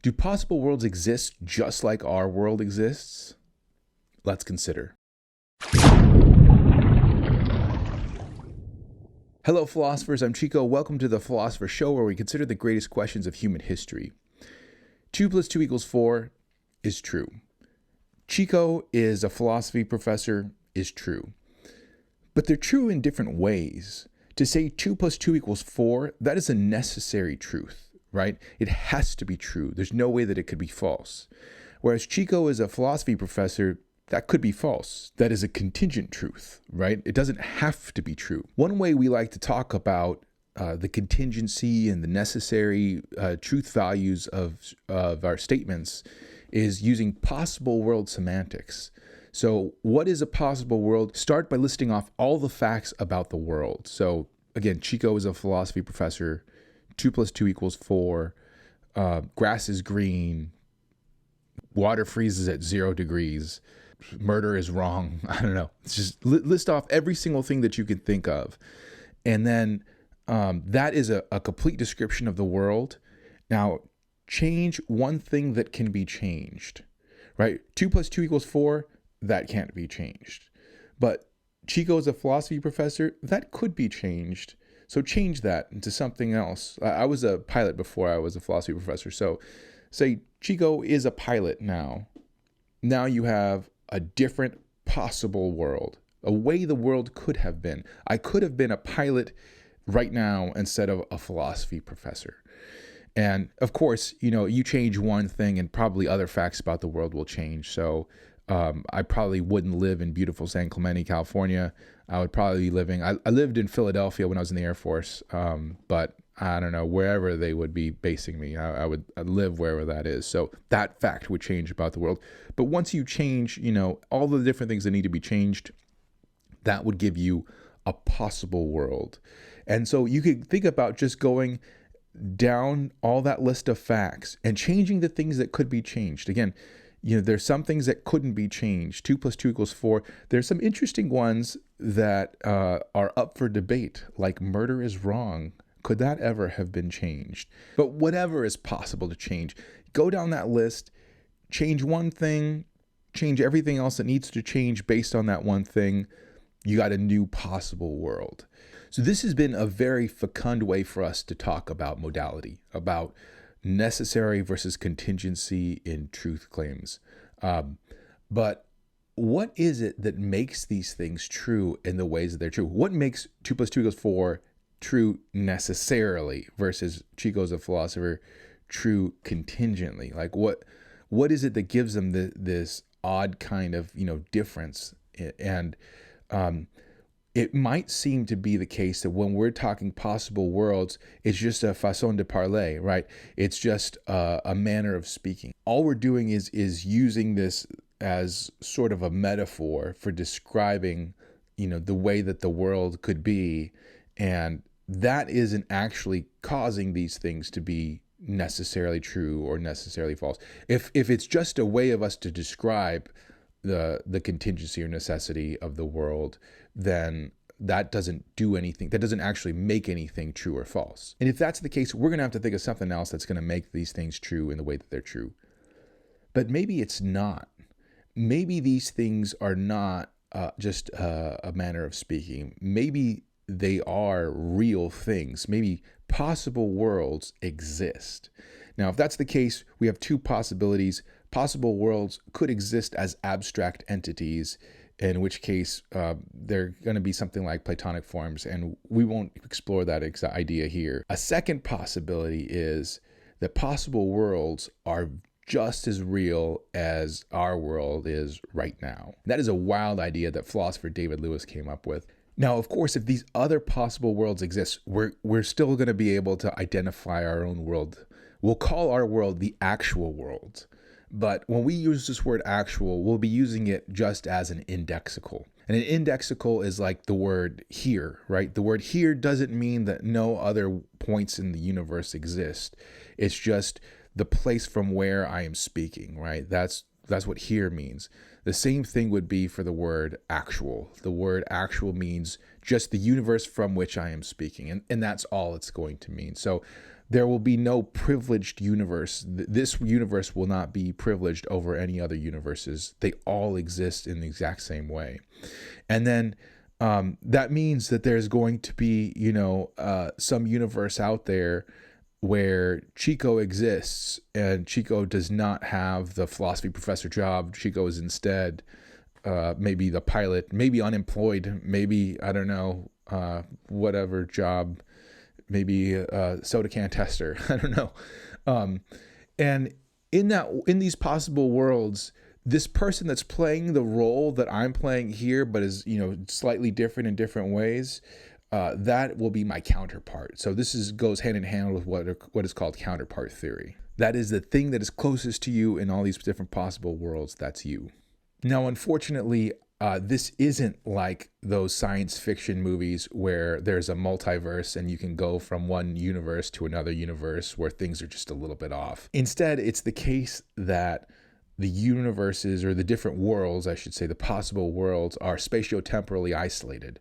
Do possible worlds exist just like our world exists? Let's consider. Hello, philosophers. I'm Chico. Welcome to the Philosopher Show, where we consider the greatest questions of human history. 2 + 2 = 4 is true. Chico is a philosophy professor is true. But they're true in different ways. To say 2 + 2 = 4, that is a necessary truth, right? It has to be true. There's no way that it could be false. Whereas Chico is a philosophy professor, that could be false. That is a contingent truth, right? It doesn't have to be true. One way we like to talk about the contingency and the necessary truth values of our statements is using possible world semantics. So what is a possible world? Start by listing off all the facts about the world. So again, Chico is a philosophy professor. 2 + 2 = 4. Grass is green. Water freezes at 0 degrees. Murder is wrong. I don't know. It's just list off every single thing that you can think of. And then that is a complete description of the world. Now, change one thing that can be changed, right? 2 + 2 = 4, that can't be changed. But Chico is a philosophy professor, that could be changed. So change that into something else. I was a pilot before I was a philosophy professor. So say Chico is a pilot now. Now you have a different possible world, a way the world could have been. I could have been a pilot right now instead of a philosophy professor. And of course, you change one thing and probably other facts about the world will change. So I probably wouldn't live in beautiful San Clemente, California. I would probably be living, I lived in Philadelphia when I was in the Air Force, but I don't know, wherever they would be basing me, I'd live wherever that is. So that fact would change about the world. But once you change, all the different things that need to be changed, that would give you a possible world. And so you could think about just going down all that list of facts and changing the things that could be changed. Again, there's some things that couldn't be changed. 2 + 2 = 4. There's some interesting ones that are up for debate, like murder is wrong. Could that ever have been changed? But whatever is possible to change, go down that list, change one thing, change everything else that needs to change based on that one thing. You got a new possible world. So this has been a very fecund way for us to talk about modality, about necessary versus contingency in truth claims. But what is it that makes these things true in the ways that they're true? What makes 2 + 2 = 4 true necessarily versus Chico's a philosopher true contingently? Like what is it that gives them this odd kind of difference? And it might seem to be the case that when we're talking possible worlds, it's just a façon de parler, right? It's just a manner of speaking. All we're doing is using this as sort of a metaphor for describing, the way that the world could be. And that isn't actually causing these things to be necessarily true or necessarily false. If it's just a way of us to describe the contingency or necessity of the world, then that doesn't do anything. That doesn't actually make anything true or false. And if that's the case, we're going to have to think of something else that's going to make these things true in the way that they're true. But maybe it's not. Maybe these things are not just a manner of speaking. Maybe they are real things. Maybe possible worlds exist. Now, if that's the case, we have two possibilities. Possible worlds could exist as abstract entities, in which case they're going to be something like Platonic forms, and we won't explore that idea here. A second possibility is that possible worlds are just as real as our world is right now. That is a wild idea that philosopher David Lewis came up with. Now, of course, if these other possible worlds exist, we're still going to be able to identify our own world. We'll call our world the actual world. But when we use this word actual, we'll be using it just as an indexical. And an indexical is like the word here, right? The word here doesn't mean that no other points in the universe exist. It's just the place from where I am speaking, right? That's what here means. The same thing would be for the word actual. The word actual means just the universe from which I am speaking. And that's all it's going to mean. So there will be no privileged universe. This universe will not be privileged over any other universes. They all exist in the exact same way. And then that means that there's going to be, some universe out there where Chico exists and Chico does not have the philosophy professor job. Chico is instead maybe the pilot, maybe unemployed, maybe, I don't know, whatever job, maybe a soda can tester. I don't know. And in these possible worlds, this person that's playing the role that I'm playing here, but is, slightly different in different ways, that will be my counterpart. So this goes hand in hand with what is called counterpart theory. That is the thing that is closest to you in all these different possible worlds. That's you. Now, unfortunately, this isn't like those science fiction movies where there's a multiverse and you can go from one universe to another universe where things are just a little bit off. Instead, it's the case that the universes, or the different worlds, I should say, the possible worlds, are spatiotemporally isolated.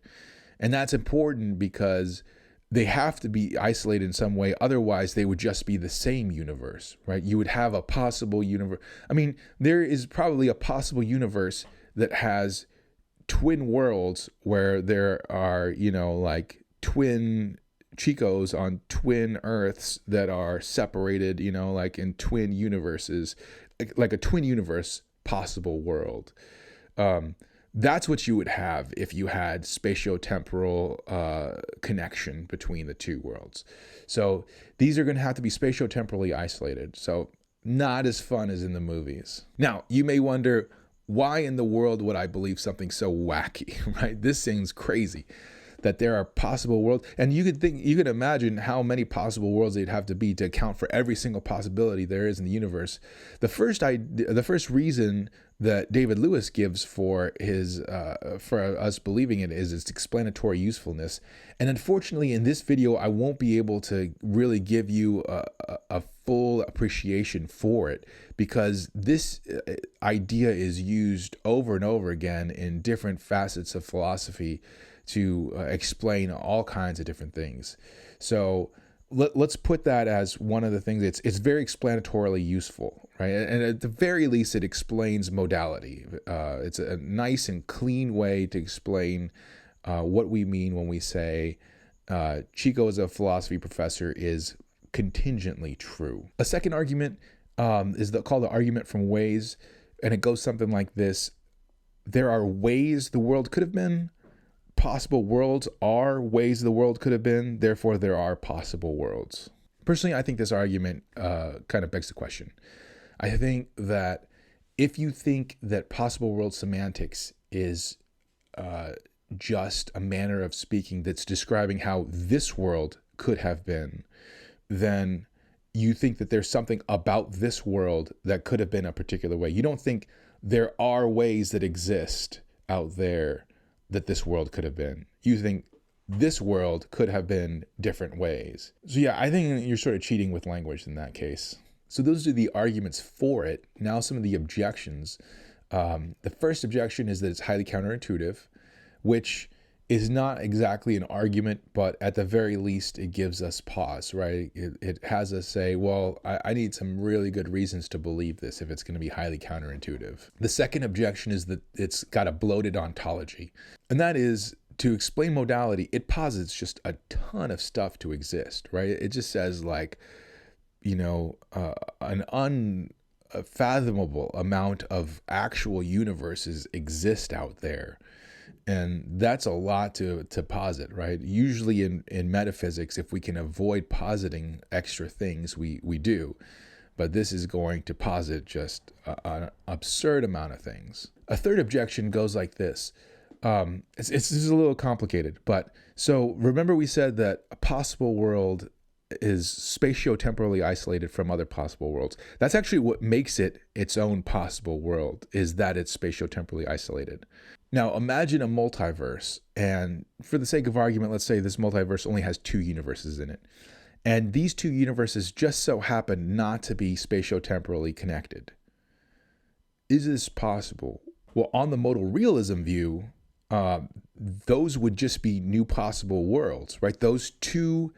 And that's important because they have to be isolated in some way. Otherwise, they would just be the same universe, right? You would have a possible universe. I mean, there is probably a possible universe that has twin worlds where there are, like twin Chicos on twin Earths that are separated, like in twin universes, like a twin universe possible world. That's what you would have if you had spatiotemporal connection between the two worlds. So these are going to have to be spatiotemporally isolated. So not as fun as in the movies. Now, you may wonder, why in the world would I believe something so wacky, right? This seems crazy that there are possible worlds. And you could imagine how many possible worlds they'd have to be to account for every single possibility there is in the universe. The first reason that David Lewis gives for us believing it is its explanatory usefulness. And unfortunately, in this video, I won't be able to really give you a full appreciation for it, because this idea is used over and over again in different facets of philosophy to explain all kinds of different things. So let's put that as one of the things. It's very explanatorily useful, right? And at the very least, it explains modality. It's a nice and clean way to explain what we mean when we say Chico as a philosophy professor is contingently true. A second argument is called the argument from ways, and it goes something like this. There are ways the world could have been. Possible worlds are ways the world could have been. Therefore, there are possible worlds. Personally, I think this argument kind of begs the question. I think that if you think that possible world semantics is just a manner of speaking that's describing how this world could have been, then you think that there's something about this world that could have been a particular way. You don't think there are ways that exist out there that this world could have been. You think this world could have been different ways. So yeah, I think you're sort of cheating with language in that case. So those are the arguments for it. Now some of the objections. The first objection is that it's highly counterintuitive, which is not exactly an argument, but at the very least, it gives us pause, right? It has us say, well, I need some really good reasons to believe this if it's going to be highly counterintuitive. The second objection is that it's got a bloated ontology. And that is, to explain modality, it posits just a ton of stuff to exist, right? It just says like, an unfathomable amount of actual universes exist out there. And that's a lot to posit, right? Usually in metaphysics, if we can avoid positing extra things, we do. But this is going to posit just an absurd amount of things. A third objection goes like this. It's just a little complicated. But so remember we said that a possible world is spatiotemporally isolated from other possible worlds. That's actually what makes it its own possible world, is that it's spatiotemporally isolated. Now, imagine a multiverse, and for the sake of argument, let's say this multiverse only has two universes in it. And these two universes just so happen not to be spatiotemporally connected. Is this possible? Well, on the modal realism view, those would just be new possible worlds, right? Those two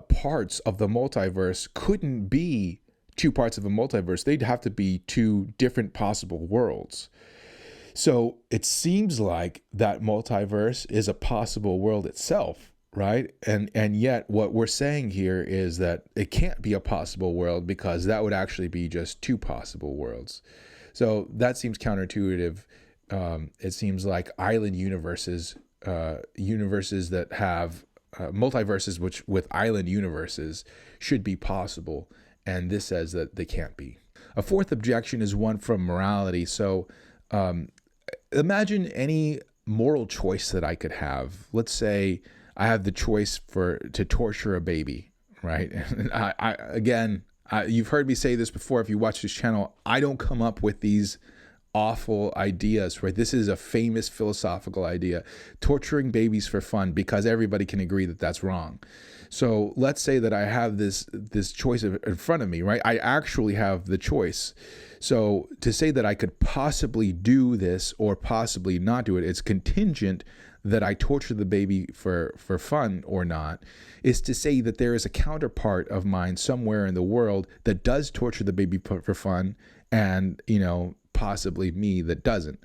parts of the multiverse couldn't be two parts of a multiverse. They'd have to be two different possible worlds. So it seems like that multiverse is a possible world itself, right? And yet what we're saying here is that it can't be a possible world because that would actually be just two possible worlds. So that seems counterintuitive. It seems like island universes, universes that have multiverses which with island universes should be possible. And this says that they can't be. A fourth objection is one from morality. So imagine any moral choice that I could have. Let's say I have the choice to torture a baby, right? And you've heard me say this before. If you watch this channel, I don't come up with these awful ideas, right? This is a famous philosophical idea, torturing babies for fun, because everybody can agree that that's wrong. So let's say that I have this choice in front of me, right? I actually have the choice. So to say that I could possibly do this or possibly not do it, it's contingent that I torture the baby for fun or not, is to say that there is a counterpart of mine somewhere in the world that does torture the baby for fun, and, possibly me that doesn't.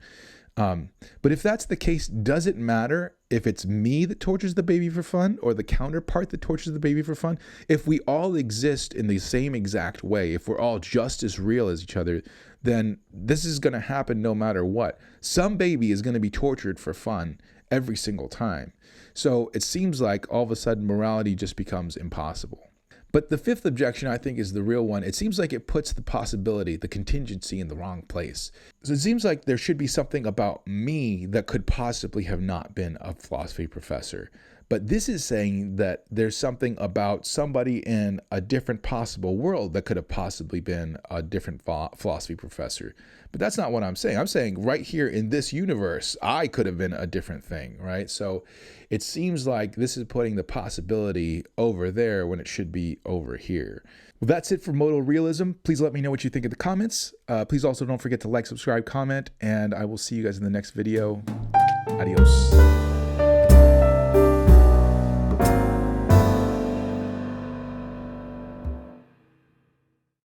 But if that's the case, does it matter if it's me that tortures the baby for fun or the counterpart that tortures the baby for fun? If we all exist in the same exact way, if we're all just as real as each other, then this is going to happen no matter what. Some baby is going to be tortured for fun every single time. So it seems like all of a sudden morality just becomes impossible. But the fifth objection, I think, is the real one. It seems like it puts the possibility, the contingency, in the wrong place. So it seems like there should be something about me that could possibly have not been a philosophy professor. But this is saying that there's something about somebody in a different possible world that could have possibly been a different philosophy professor. But that's not what I'm saying. I'm saying right here in this universe, I could have been a different thing, right? So it seems like this is putting the possibility over there when it should be over here. Well, that's it for Modal Realism. Please let me know what you think in the comments. Please also don't forget to like, subscribe, comment, and I will see you guys in the next video. Adios.